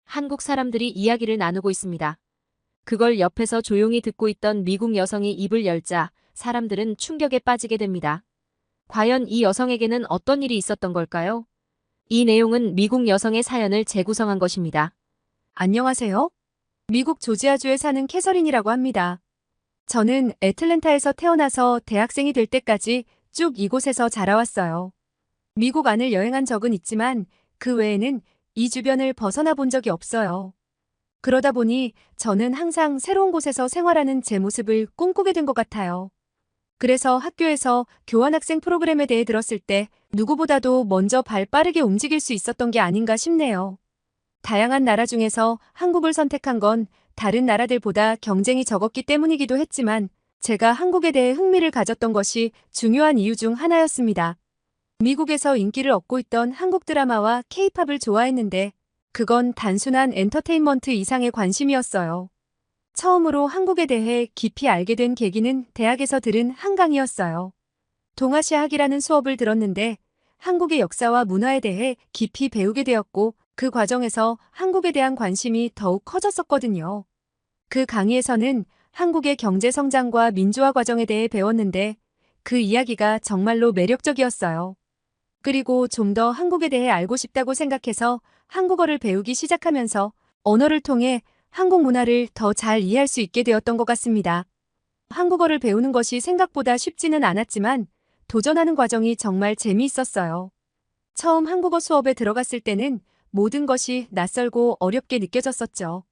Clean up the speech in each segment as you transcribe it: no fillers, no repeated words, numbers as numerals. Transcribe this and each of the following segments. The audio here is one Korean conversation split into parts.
한국 사람들이 이야기를 나누고 있습니다. 그걸 옆에서 조용히 듣고 있던 미국 여성이 입을 열자 사람들은 충격에 빠지게 됩니다. 과연 이 여성에게는 어떤 일이 있었던 걸까요? 이 내용은 미국 여성의 사연을 재구성한 것입니다. 안녕하세요. 미국 조지아주에 사는 캐서린이라고 합니다. 저는 애틀랜타에서 태어나서 대학생이 될 때까지 쭉 이곳에서 자라왔어요. 미국 안을 여행한 적은 있지만 그 외에는 이 주변을 벗어나 본 적이 없어요. 그러다 보니 저는 항상 새로운 곳에서 생활하는 제 모습을 꿈꾸게 된 것 같아요. 그래서 학교에서 교환학생 프로그램에 대해 들었을 때 누구보다도 먼저 발 빠르게 움직일 수 있었던 게 아닌가 싶네요. 다양한 나라 중에서 한국을 선택한 건 다른 나라들보다 경쟁이 적었기 때문이기도 했지만 제가 한국에 대해 흥미를 가졌던 것이 중요한 이유 중 하나였습니다. 미국에서 인기를 얻고 있던 한국 드라마와 케이팝을 좋아했는데 그건 단순한 엔터테인먼트 이상의 관심이었어요. 처음으로 한국에 대해 깊이 알게 된 계기는 대학에서 들은 한강이었어요. 동아시아학이라는 수업을 들었는데 한국의 역사와 문화에 대해 깊이 배우게 되었고 그 과정에서 한국에 대한 관심이 더욱 커졌었거든요. 그 강의에서는 한국의 경제 성장과 민주화 과정에 대해 배웠는데 그 이야기가 정말로 매력적이었어요. 그리고 좀 더 한국에 대해 알고 싶다고 생각해서 한국어를 배우기 시작하면서 언어를 통해 한국 문화를 더 잘 이해할 수 있게 되었던 것 같습니다. 한국어를 배우는 것이 생각보다 쉽지는 않았지만 도전하는 과정이 정말 재미있었어요. 처음 한국어 수업에 들어갔을 때는 모든 것이 낯설고 어렵게 느껴졌었죠.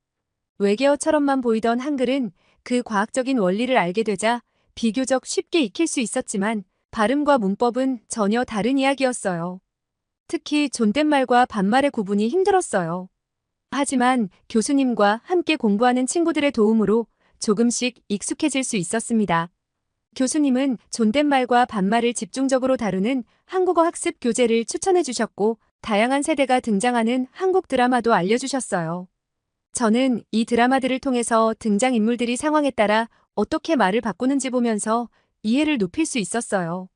외계어처럼만 보이던 한글은 그 과학적인 원리를 알게 되자 비교적 쉽게 익힐 수 있었지만 발음과 문법은 전혀 다른 이야기였어요. 특히 존댓말과 반말의 구분이 힘들었어요. 하지만 교수님과 함께 공부하는 친구들의 도움으로 조금씩 익숙해질 수 있었습니다. 교수님은 존댓말과 반말을 집중적으로 다루는 한국어 학습 교재를 추천해 주셨고 다양한 세대가 등장하는 한국 드라마도 알려주셨어요. 저는 이 드라마들을 통해서 등장인물들이 상황에 따라 어떻게 말을 바꾸는지 보면서 이해를 높일 수 있었어요.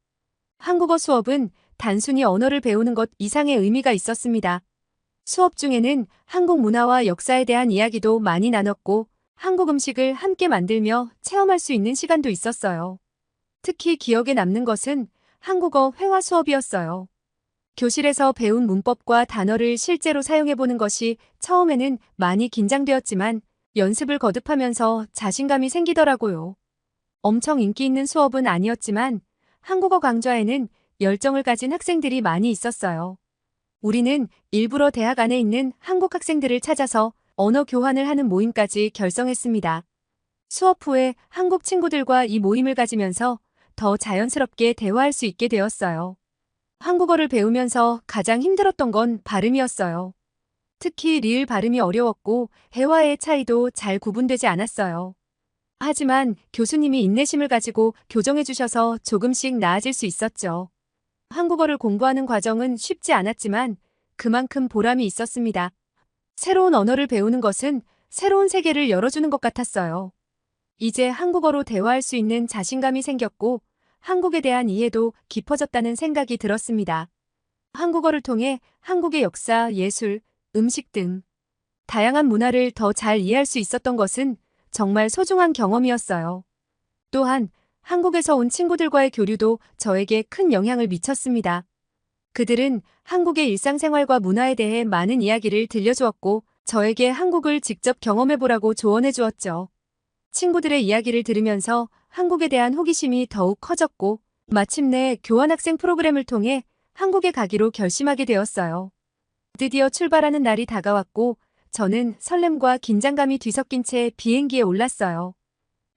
한국어 수업은 단순히 언어를 배우는 것 이상의 의미가 있었습니다. 수업 중에는 한국 문화와 역사에 대한 이야기도 많이 나눴고 한국 음식을 함께 만들며 체험할 수 있는 시간도 있었어요. 특히 기억에 남는 것은 한국어 회화 수업이었어요. 교실에서 배운 문법과 단어를 실제로 사용해보는 것이 처음에는 많이 긴장되었지만 연습을 거듭하면서 자신감이 생기더라고요. 엄청 인기 있는 수업은 아니었지만 한국어 강좌에는 열정을 가진 학생들이 많이 있었어요. 우리는 일부러 대학 안에 있는 한국 학생들을 찾아서 언어 교환을 하는 모임까지 결성했습니다. 수업 후에 한국 친구들과 이 모임을 가지면서 더 자연스럽게 대화할 수 있게 되었어요. 한국어를 배우면서 가장 힘들었던 건 발음이었어요. 특히 리을 발음이 어려웠고 해와의 차이도 잘 구분되지 않았어요. 하지만 교수님이 인내심을 가지고 교정해 주셔서 조금씩 나아질 수 있었죠. 한국어를 공부하는 과정은 쉽지 않았지만 그만큼 보람이 있었습니다. 새로운 언어를 배우는 것은 새로운 세계를 열어주는 것 같았어요. 이제 한국어로 대화할 수 있는 자신감이 생겼고 한국에 대한 이해도 깊어졌다는 생각이 들었습니다. 한국어를 통해 한국의 역사, 예술, 음식 등 다양한 문화를 더 잘 이해할 수 있었던 것은 정말 소중한 경험이었어요. 또한 한국에서 온 친구들과의 교류도 저에게 큰 영향을 미쳤습니다. 그들은 한국의 일상생활과 문화에 대해 많은 이야기를 들려주었고 저에게 한국을 직접 경험해보라고 조언해 주었죠. 친구들의 이야기를 들으면서 한국에 대한 호기심이 더욱 커졌고 마침내 교환학생 프로그램을 통해 한국에 가기로 결심하게 되었어요. 드디어 출발하는 날이 다가왔고 저는 설렘과 긴장감이 뒤섞인 채 비행기에 올랐어요.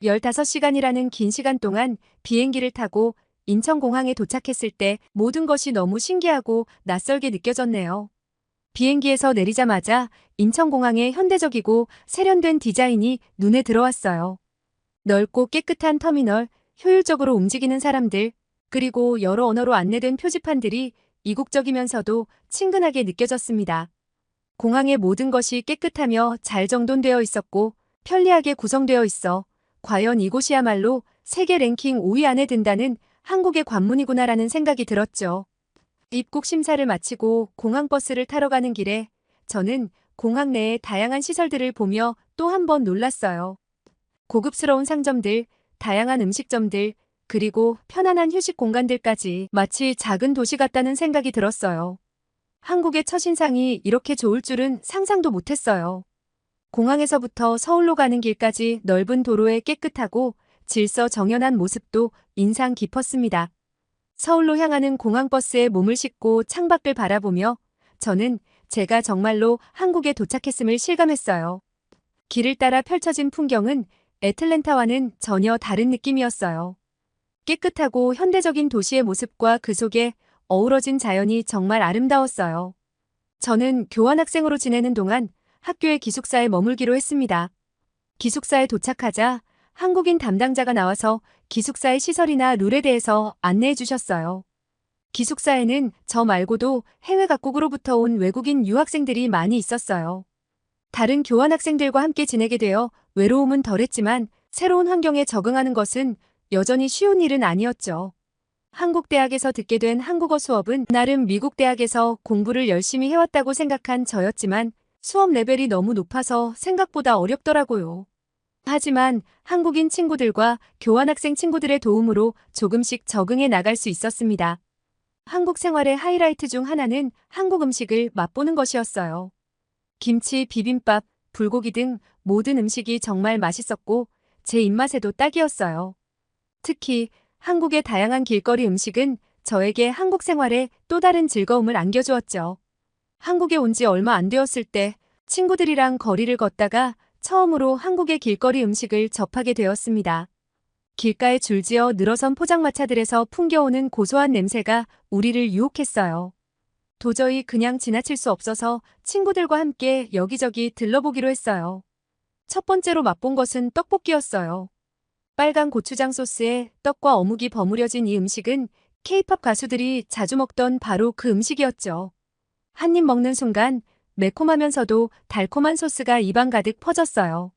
15시간이라는 긴 시간 동안 비행기를 타고 인천공항에 도착했을 때 모든 것이 너무 신기하고 낯설게 느껴졌네요. 비행기에서 내리자마자 인천공항의 현대적이고 세련된 디자인이 눈에 들어왔어요. 넓고 깨끗한 터미널, 효율적으로 움직이는 사람들, 그리고 여러 언어로 안내된 표지판들이 이국적이면서도 친근하게 느껴졌습니다. 공항의 모든 것이 깨끗하며 잘 정돈되어 있었고 편리하게 구성되어 있어 과연 이곳이야말로 세계 랭킹 5위 안에 든다는 한국의 관문이구나라는 생각이 들었죠. 입국 심사를 마치고 공항버스를 타러 가는 길에 저는 공항 내의 다양한 시설들을 보며 또 한 번 놀랐어요. 고급스러운 상점들, 다양한 음식점들, 그리고 편안한 휴식 공간들까지 마치 작은 도시 같다는 생각이 들었어요. 한국의 첫인상이 이렇게 좋을 줄은 상상도 못했어요. 공항에서부터 서울로 가는 길까지 넓은 도로의 깨끗하고 질서 정연한 모습도 인상 깊었습니다. 서울로 향하는 공항버스에 몸을 싣고 창밖을 바라보며 저는 제가 정말로 한국에 도착했음을 실감했어요. 길을 따라 펼쳐진 풍경은 애틀랜타와는 전혀 다른 느낌이었어요. 깨끗하고 현대적인 도시의 모습과 그 속에 어우러진 자연이 정말 아름다웠어요. 저는 교환학생으로 지내는 동안 학교의 기숙사에 머물기로 했습니다. 기숙사에 도착하자 한국인 담당자가 나와서 기숙사의 시설이나 룰에 대해서 안내해 주셨어요. 기숙사에는 저 말고도 해외 각국으로부터 온 외국인 유학생들이 많이 있었어요. 다른 교환학생들과 함께 지내게 되어 외로움은 덜했지만 새로운 환경에 적응하는 것은 여전히 쉬운 일은 아니었죠. 한국 대학에서 듣게 된 한국어 수업은 나름 미국 대학에서 공부를 열심히 해왔다고 생각한 저였지만 수업 레벨이 너무 높아서 생각보다 어렵더라고요. 하지만 한국인 친구들과 교환학생 친구들의 도움으로 조금씩 적응해 나갈 수 있었습니다. 한국 생활의 하이라이트 중 하나는 한국 음식을 맛보는 것이었어요. 김치, 비빔밥, 불고기 등 모든 음식이 정말 맛있었고 제 입맛에도 딱이었어요. 특히 한국의 다양한 길거리 음식은 저에게 한국 생활에 또 다른 즐거움을 안겨주었죠. 한국에 온 지 얼마 안 되었을 때 친구들이랑 거리를 걷다가 처음으로 한국의 길거리 음식을 접하게 되었습니다. 길가에 줄지어 늘어선 포장마차들에서 풍겨오는 고소한 냄새가 우리를 유혹했어요. 도저히 그냥 지나칠 수 없어서 친구들과 함께 여기저기 들러보기로 했어요. 첫 번째로 맛본 것은 떡볶이였어요. 빨간 고추장 소스에 떡과 어묵이 버무려진 이 음식은 K-팝 가수들이 자주 먹던 바로 그 음식이었죠. 한 입 먹는 순간 매콤하면서도 달콤한 소스가 입안 가득 퍼졌어요.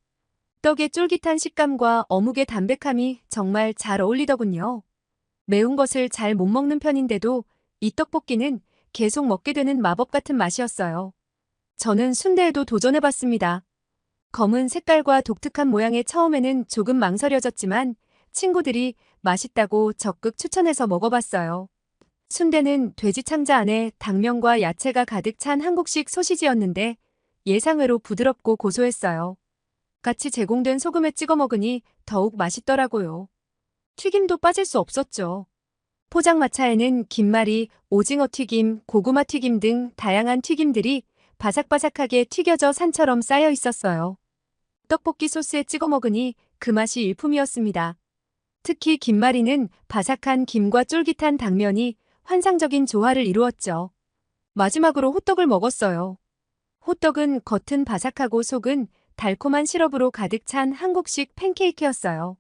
떡의 쫄깃한 식감과 어묵의 담백함이 정말 잘 어울리더군요. 매운 것을 잘 못 먹는 편인데도 이 떡볶이는 계속 먹게 되는 마법 같은 맛이었어요. 저는 순대에도 도전해봤습니다. 검은 색깔과 독특한 모양에 처음에는 조금 망설여졌지만 친구들이 맛있다고 적극 추천해서 먹어봤어요. 순대는 돼지 창자 안에 당면과 야채가 가득 찬 한국식 소시지였는데 예상외로 부드럽고 고소했어요. 같이 제공된 소금에 찍어 먹으니 더욱 맛있더라고요. 튀김도 빠질 수 없었죠. 포장마차에는 김말이, 오징어 튀김, 고구마 튀김 등 다양한 튀김들이 바삭바삭하게 튀겨져 산처럼 쌓여 있었어요. 떡볶이 소스에 찍어 먹으니 그 맛이 일품이었습니다. 특히 김말이는 바삭한 김과 쫄깃한 당면이 환상적인 조화를 이루었죠. 마지막으로 호떡을 먹었어요. 호떡은 겉은 바삭하고 속은 달콤한 시럽으로 가득 찬 한국식 팬케이크였어요.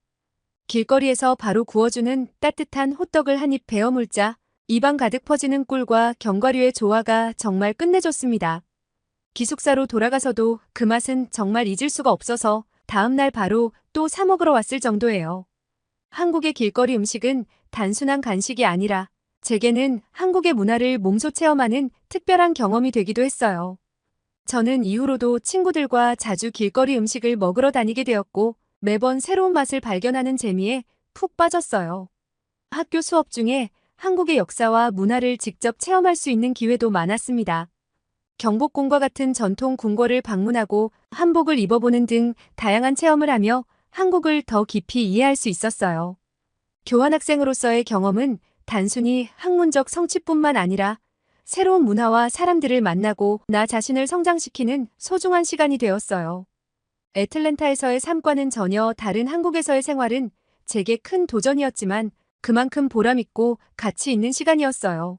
길거리에서 바로 구워주는 따뜻한 호떡을 한 입 베어 물자 입안 가득 퍼지는 꿀과 견과류의 조화가 정말 끝내줬습니다. 기숙사로 돌아가서도 그 맛은 정말 잊을 수가 없어서 다음날 바로 또 사 먹으러 왔을 정도예요. 한국의 길거리 음식은 단순한 간식이 아니라 제게는 한국의 문화를 몸소 체험하는 특별한 경험이 되기도 했어요. 저는 이후로도 친구들과 자주 길거리 음식을 먹으러 다니게 되었고 매번 새로운 맛을 발견하는 재미에 푹 빠졌어요. 학교 수업 중에 한국의 역사와 문화를 직접 체험할 수 있는 기회도 많았습니다. 경복궁과 같은 전통 궁궐을 방문하고 한복을 입어보는 등 다양한 체험을 하며 한국을 더 깊이 이해할 수 있었어요. 교환학생으로서의 경험은 단순히 학문적 성취뿐만 아니라 새로운 문화와 사람들을 만나고 나 자신을 성장시키는 소중한 시간이 되었어요. 애틀랜타에서의 삶과는 전혀 다른 한국에서의 생활은 제게 큰 도전이었지만 그만큼 보람있고 가치 있는 시간이었어요.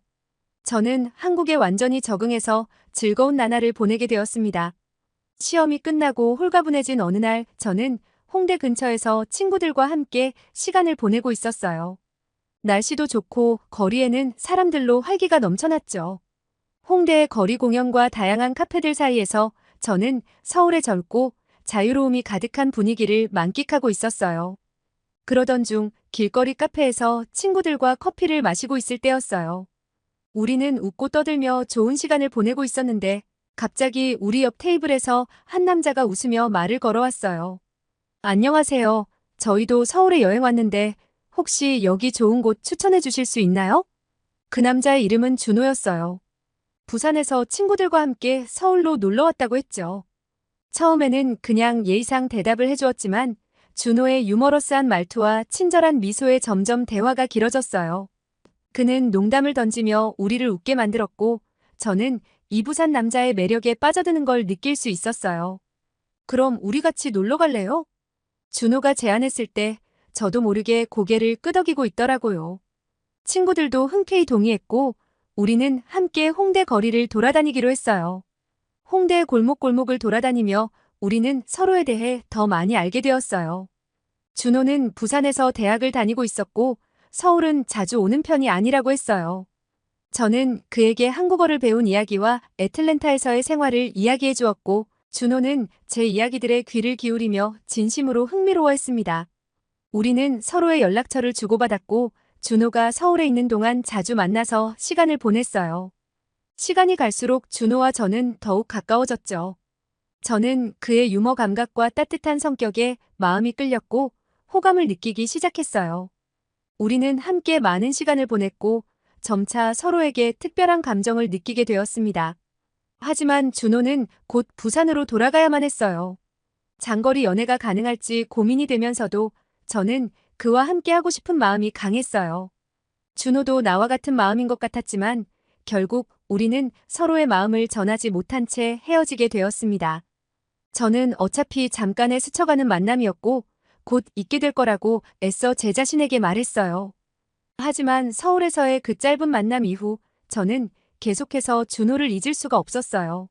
저는 한국에 완전히 적응해서 즐거운 나날을 보내게 되었습니다. 시험이 끝나고 홀가분해진 어느 날 저는 홍대 근처에서 친구들과 함께 시간을 보내고 있었어요. 날씨도 좋고 거리에는 사람들로 활기가 넘쳐났죠. 홍대의 거리 공연과 다양한 카페들 사이에서 저는 서울의 젊고 자유로움이 가득한 분위기를 만끽하고 있었어요. 그러던 중 길거리 카페에서 친구들과 커피를 마시고 있을 때였어요. 우리는 웃고 떠들며 좋은 시간을 보내고 있었는데 갑자기 우리 옆 테이블에서 한 남자가 웃으며 말을 걸어왔어요. 안녕하세요. 저희도 서울에 여행 왔는데 혹시 여기 좋은 곳 추천해 주실 수 있나요? 그 남자의 이름은 준호였어요. 부산에서 친구들과 함께 서울로 놀러 왔다고 했죠. 처음에는 그냥 예의상 대답을 해주었지만 준호의 유머러스한 말투와 친절한 미소에 점점 대화가 길어졌어요. 그는 농담을 던지며 우리를 웃게 만들었고 저는 이 부산 남자의 매력에 빠져드는 걸 느낄 수 있었어요. 그럼 우리 같이 놀러 갈래요? 준호가 제안했을 때 저도 모르게 고개를 끄덕이고 있더라고요. 친구들도 흔쾌히 동의했고 우리는 함께 홍대 거리를 돌아다니기로 했어요. 홍대 골목골목을 돌아다니며 우리는 서로에 대해 더 많이 알게 되었어요. 준호는 부산에서 대학을 다니고 있었고 서울은 자주 오는 편이 아니라고 했어요. 저는 그에게 한국어를 배운 이야기와 애틀랜타에서의 생활을 이야기해 주었고 준호는 제 이야기들에 귀를 기울이며 진심으로 흥미로워했습니다. 우리는 서로의 연락처를 주고받았고 준호가 서울에 있는 동안 자주 만나서 시간을 보냈어요. 시간이 갈수록 준호와 저는 더욱 가까워졌죠. 저는 그의 유머 감각과 따뜻한 성격에 마음이 끌렸고 호감을 느끼기 시작했어요. 우리는 함께 많은 시간을 보냈고 점차 서로에게 특별한 감정을 느끼게 되었습니다. 하지만 준호는 곧 부산으로 돌아가야만 했어요. 장거리 연애가 가능할지 고민이 되면서도 저는 그와 함께 하고 싶은 마음이 강했어요. 준호도 나와 같은 마음인 것 같았지만 결국 우리는 서로의 마음을 전하지 못한 채 헤어지게 되었습니다. 저는 어차피 잠깐의 스쳐가는 만남이었고 곧 잊게 될 거라고 애써 제 자신에게 말했어요. 하지만 서울에서의 그 짧은 만남 이후 저는 계속해서 준호를 잊을 수가 없었어요.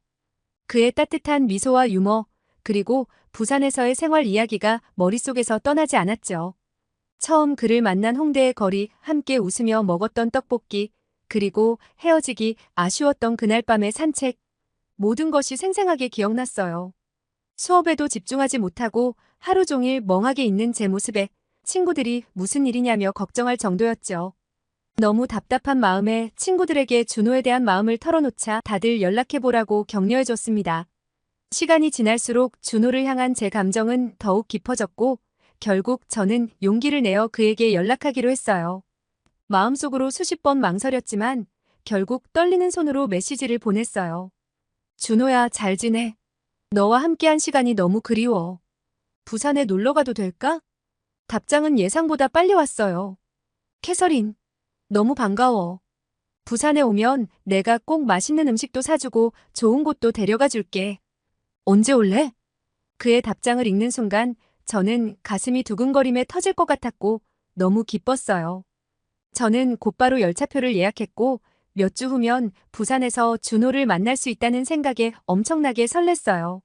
그의 따뜻한 미소와 유머, 그리고 부산에서의 생활 이야기가 머릿속에서 떠나지 않았죠. 처음 그를 만난 홍대의 거리, 함께 웃으며 먹었던 떡볶이, 그리고 헤어지기 아쉬웠던 그날 밤의 산책. 모든 것이 생생하게 기억났어요. 수업에도 집중하지 못하고 하루 종일 멍하게 있는 제 모습에 친구들이 무슨 일이냐며 걱정할 정도였죠. 너무 답답한 마음에 친구들에게 준호에 대한 마음을 털어놓자 다들 연락해보라고 격려해줬습니다. 시간이 지날수록 준호를 향한 제 감정은 더욱 깊어졌고 결국 저는 용기를 내어 그에게 연락하기로 했어요. 마음속으로 수십 번 망설였지만 결국 떨리는 손으로 메시지를 보냈어요. 준호야, 잘 지내? 너와 함께한 시간이 너무 그리워. 부산에 놀러 가도 될까? 답장은 예상보다 빨리 왔어요. 캐서린, 너무 반가워. 부산에 오면 내가 꼭 맛있는 음식도 사주고 좋은 곳도 데려가 줄게. 언제 올래? 그의 답장을 읽는 순간 저는 가슴이 두근거림에 터질 것 같았고 너무 기뻤어요. 저는 곧바로 열차표를 예약했고 몇 주 후면 부산에서 준호를 만날 수 있다는 생각에 엄청나게 설렜어요.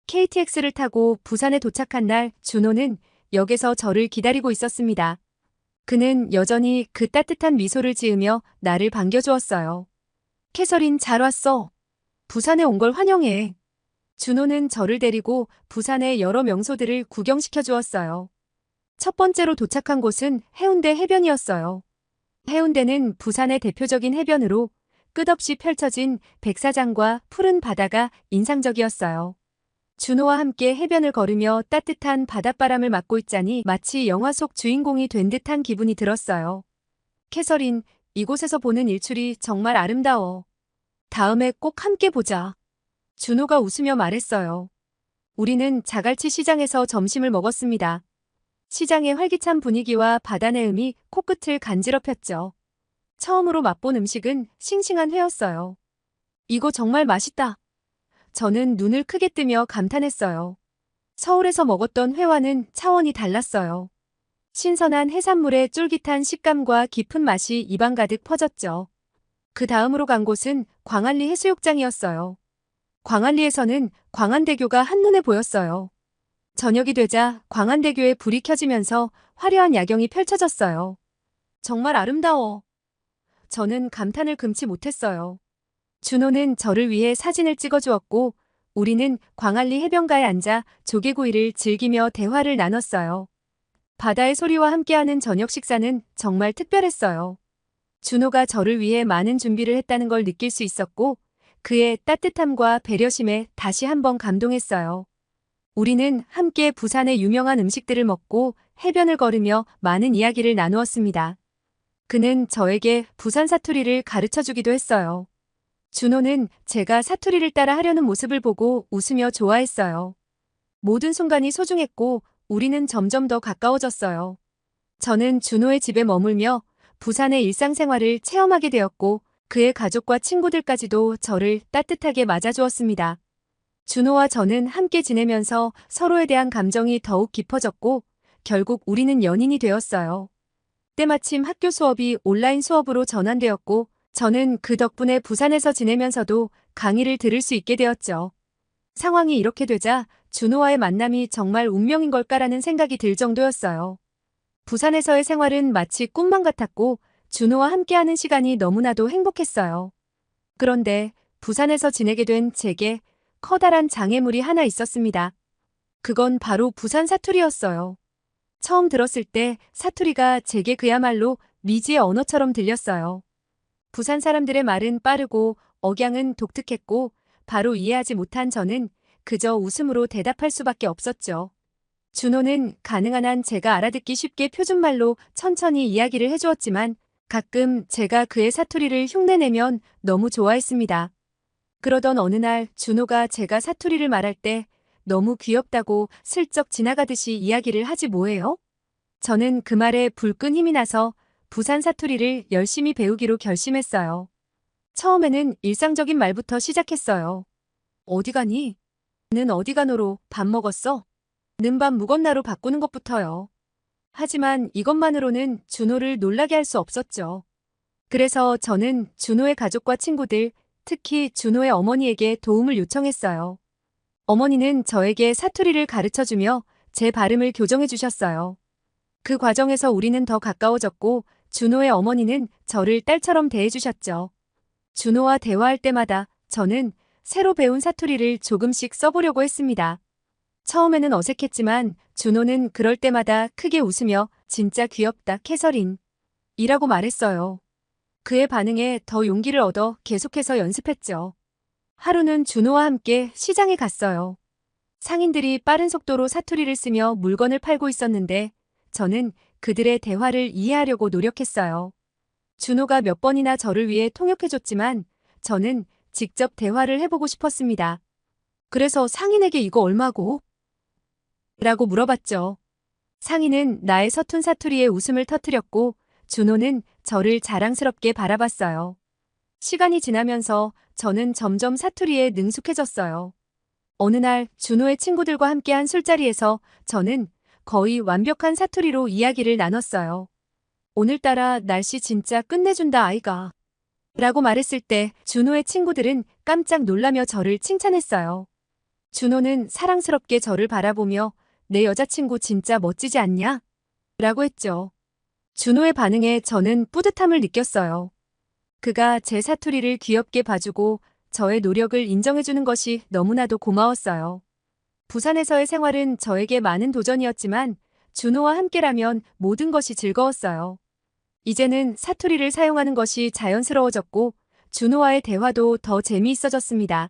KTX를 타고 부산에 도착한 날 준호는 역에서 저를 기다리고 있었습니다. 그는 여전히 그 따뜻한 미소를 지으며 나를 반겨주었어요. 캐서린, 잘 왔어. 부산에 온 걸 환영해. 준호는 저를 데리고 부산의 여러 명소들을 구경시켜 주었어요. 첫 번째로 도착한 곳은 해운대 해변이었어요. 해운대는 부산의 대표적인 해변으로 끝없이 펼쳐진 백사장과 푸른 바다가 인상적이었어요. 준호와 함께 해변을 걸으며 따뜻한 바닷바람을 맞고 있자니 마치 영화 속 주인공이 된 듯한 기분이 들었어요. 캐서린, 이곳에서 보는 일출이 정말 아름다워. 다음에 꼭 함께 보자. 준호가 웃으며 말했어요. 우리는 자갈치 시장에서 점심을 먹었습니다. 시장의 활기찬 분위기와 바다 내음이 코끝을 간지럽혔죠. 처음으로 맛본 음식은 싱싱한 회였어요. 이거 정말 맛있다. 저는 눈을 크게 뜨며 감탄했어요. 서울에서 먹었던 회와는 차원이 달랐어요. 신선한 해산물의 쫄깃한 식감과 깊은 맛이 입안 가득 퍼졌죠. 그 다음으로 간 곳은 광안리 해수욕장이었어요. 광안리에서는 광안대교가 한눈에 보였어요. 저녁이 되자 광안대교에 불이 켜지면서 화려한 야경이 펼쳐졌어요. 정말 아름다워. 저는 감탄을 금치 못했어요. 준호는 저를 위해 사진을 찍어주었고 우리는 광안리 해변가에 앉아 조개구이를 즐기며 대화를 나눴어요. 바다의 소리와 함께하는 저녁 식사는 정말 특별했어요. 준호가 저를 위해 많은 준비를 했다는 걸 느낄 수 있었고 그의 따뜻함과 배려심에 다시 한번 감동했어요. 우리는 함께 부산의 유명한 음식들을 먹고 해변을 걸으며 많은 이야기를 나누었습니다. 그는 저에게 부산 사투리를 가르쳐 주기도 했어요. 준호는 제가 사투리를 따라 하려는 모습을 보고 웃으며 좋아했어요. 모든 순간이 소중했고 우리는 점점 더 가까워졌어요. 저는 준호의 집에 머물며 부산의 일상생활을 체험하게 되었고 그의 가족과 친구들까지도 저를 따뜻하게 맞아주었습니다. 준호와 저는 함께 지내면서 서로에 대한 감정이 더욱 깊어졌고 결국 우리는 연인이 되었어요. 때마침 학교 수업이 온라인 수업으로 전환되었고 저는 그 덕분에 부산에서 지내면서도 강의를 들을 수 있게 되었죠. 상황이 이렇게 되자 준호와의 만남이 정말 운명인 걸까라는 생각이 들 정도였어요. 부산에서의 생활은 마치 꿈만 같았고 준호와 함께하는 시간이 너무나도 행복했어요. 그런데 부산에서 지내게 된 제게 커다란 장애물이 하나 있었습니다. 그건 바로 부산 사투리였어요. 처음 들었을 때 사투리가 제게 그야말로 미지의 언어처럼 들렸어요. 부산 사람들의 말은 빠르고 억양은 독특했고 바로 이해하지 못한 저는 그저 웃음으로 대답할 수밖에 없었죠. 준호는 가능한 한 제가 알아듣기 쉽게 표준말로 천천히 이야기를 해주었지만 가끔 제가 그의 사투리를 흉내내면 너무 좋아했습니다. 그러던 어느 날 준호가 제가 사투리를 말할 때 너무 귀엽다고 슬쩍 지나가듯이 이야기를 하지 뭐예요? 저는 그 말에 불끈 힘이 나서 부산 사투리를 열심히 배우기로 결심했어요. 처음에는 일상적인 말부터 시작했어요. 어디 가니? 는 어디 가노로 밥 먹었어? 는 밥 묵었나로 바꾸는 것부터요. 하지만 이것만으로는 준호를 놀라게 할 수 없었죠. 그래서 저는 준호의 가족과 친구들, 특히 준호의 어머니에게 도움을 요청했어요. 어머니는 저에게 사투리를 가르쳐주며 제 발음을 교정해 주셨어요. 그 과정에서 우리는 더 가까워졌고 준호의 어머니는 저를 딸처럼 대해주셨죠. 준호와 대화할 때마다 저는 새로 배운 사투리를 조금씩 써보려고 했습니다. 처음에는 어색했지만 준호는 그럴 때마다 크게 웃으며 진짜 귀엽다 캐서린 이라고 말했어요. 그의 반응에 더 용기를 얻어 계속해서 연습했죠. 하루는 준호와 함께 시장에 갔어요. 상인들이 빠른 속도로 사투리를 쓰며 물건을 팔고 있었는데 저는 그들의 대화를 이해하려고 노력했어요. 준호가 몇 번이나 저를 위해 통역해줬지만 저는 직접 대화를 해보고 싶었습니다. 그래서 상인에게 이거 얼마고? 라고 물어봤죠. 상인은 나의 서툰 사투리에 웃음을 터뜨렸고 준호는 저를 자랑스럽게 바라봤어요. 시간이 지나면서 저는 점점 사투리에 능숙해졌어요. 어느 날 준호의 친구들과 함께한 술자리에서 저는 거의 완벽한 사투리로 이야기를 나눴어요. 오늘따라 날씨 진짜 끝내준다 아이가. 라고 말했을 때 준호의 친구들은 깜짝 놀라며 저를 칭찬했어요. 준호는 사랑스럽게 저를 바라보며 내 여자친구 진짜 멋지지 않냐? 라고 했죠. 준호의 반응에 저는 뿌듯함을 느꼈어요. 그가 제 사투리를 귀엽게 봐주고 저의 노력을 인정해주는 것이 너무나도 고마웠어요. 부산에서의 생활은 저에게 많은 도전이었지만 준호와 함께라면 모든 것이 즐거웠어요. 이제는 사투리를 사용하는 것이 자연스러워졌고 준호와의 대화도 더 재미있어졌습니다.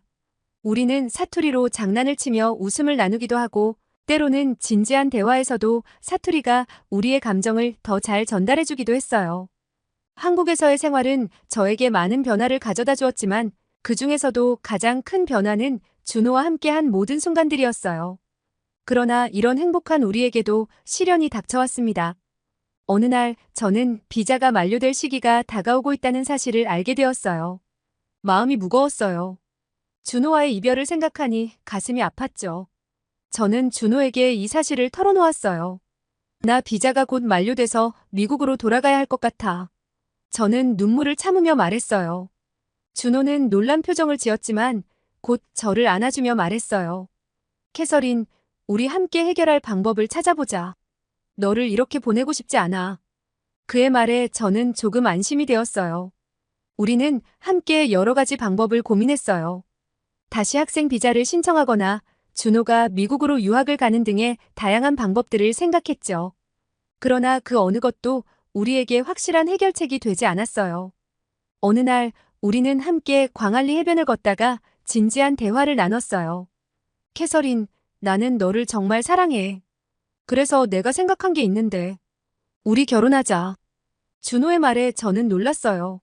우리는 사투리로 장난을 치며 웃음을 나누기도 하고 때로는 진지한 대화에서도 사투리가 우리의 감정을 더 잘 전달해주기도 했어요. 한국에서의 생활은 저에게 많은 변화를 가져다 주었지만 그 중에서도 가장 큰 변화는 준호와 함께한 모든 순간들이었어요. 그러나 이런 행복한 우리에게도 시련이 닥쳐왔습니다. 어느 날 저는 비자가 만료될 시기가 다가오고 있다는 사실을 알게 되었어요. 마음이 무거웠어요. 준호와의 이별을 생각하니 가슴이 아팠죠. 저는 준호에게 이 사실을 털어놓았어요. 나 비자가 곧 만료돼서 미국으로 돌아가야 할 것 같아. 저는 눈물을 참으며 말했어요. 준호는 놀란 표정을 지었지만 곧 저를 안아주며 말했어요. 캐서린, 우리 함께 해결할 방법을 찾아보자. 너를 이렇게 보내고 싶지 않아. 그의 말에 저는 조금 안심이 되었어요. 우리는 함께 여러 가지 방법을 고민했어요. 다시 학생 비자를 신청하거나 준호가 미국으로 유학을 가는 등의 다양한 방법들을 생각했죠. 그러나 그 어느 것도 우리에게 확실한 해결책이 되지 않았어요. 어느 날 우리는 함께 광안리 해변을 걷다가 진지한 대화를 나눴어요. 캐서린, 나는 너를 정말 사랑해. 그래서 내가 생각한 게 있는데. 우리 결혼하자. 준호의 말에 저는 놀랐어요.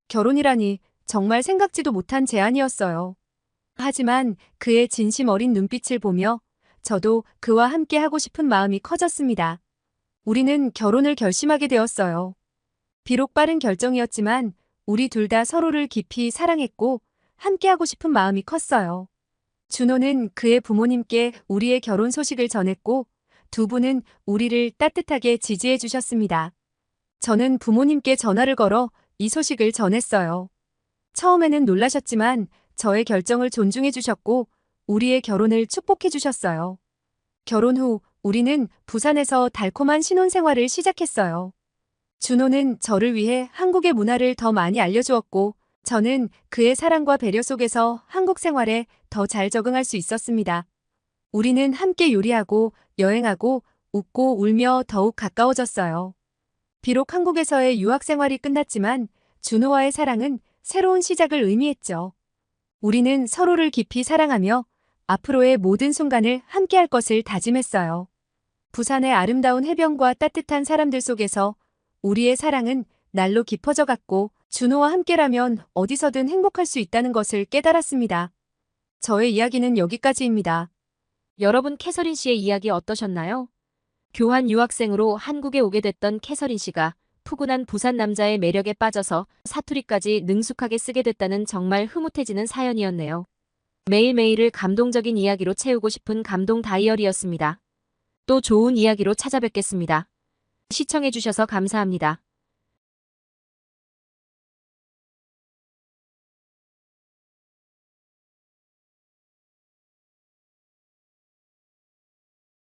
결혼이라니 정말 생각지도 못한 제안이었어요. 하지만 그의 진심 어린 눈빛을 보며 저도 그와 함께 하고 싶은 마음이 커졌습니다. 우리는 결혼을 결심하게 되었어요. 비록 빠른 결정이었지만 우리 둘 다 서로를 깊이 사랑했고 함께 하고 싶은 마음이 컸어요. 준호는 그의 부모님께 우리의 결혼 소식을 전했고 두 분은 우리를 따뜻하게 지지해 주셨습니다. 저는 부모님께 전화를 걸어 이 소식을 전했어요. 처음에는 놀라셨지만 저의 결정을 존중해 주셨고 우리의 결혼을 축복해 주셨어요. 결혼 후 우리는 부산에서 달콤한 신혼생활을 시작했어요. 준호는 저를 위해 한국의 문화를 더 많이 알려주었고 저는 그의 사랑과 배려 속에서 한국 생활에 더 잘 적응할 수 있었습니다. 우리는 함께 요리하고 여행하고 웃고 울며 더욱 가까워졌어요. 비록 한국에서의 유학 생활이 끝났지만 준호와의 사랑은 새로운 시작을 의미했죠. 우리는 서로를 깊이 사랑하며 앞으로의 모든 순간을 함께할 것을 다짐했어요. 부산의 아름다운 해변과 따뜻한 사람들 속에서 우리의 사랑은 날로 깊어져 갔고 준호와 함께라면 어디서든 행복할 수 있다는 것을 깨달았습니다. 저의 이야기는 여기까지입니다. 여러분 캐서린 씨의 이야기 어떠셨나요? 교환 유학생으로 한국에 오게 됐던 캐서린 씨가 푸근한 부산 남자의 매력에 빠져서 사투리까지 능숙하게 쓰게 됐다는 정말 흐뭇해지는 사연이었네요. 매일매일을 감동적인 이야기로 채우고 싶은 감동 다이어리였습니다. 또 좋은 이야기로 찾아뵙겠습니다. 시청해주셔서 감사합니다.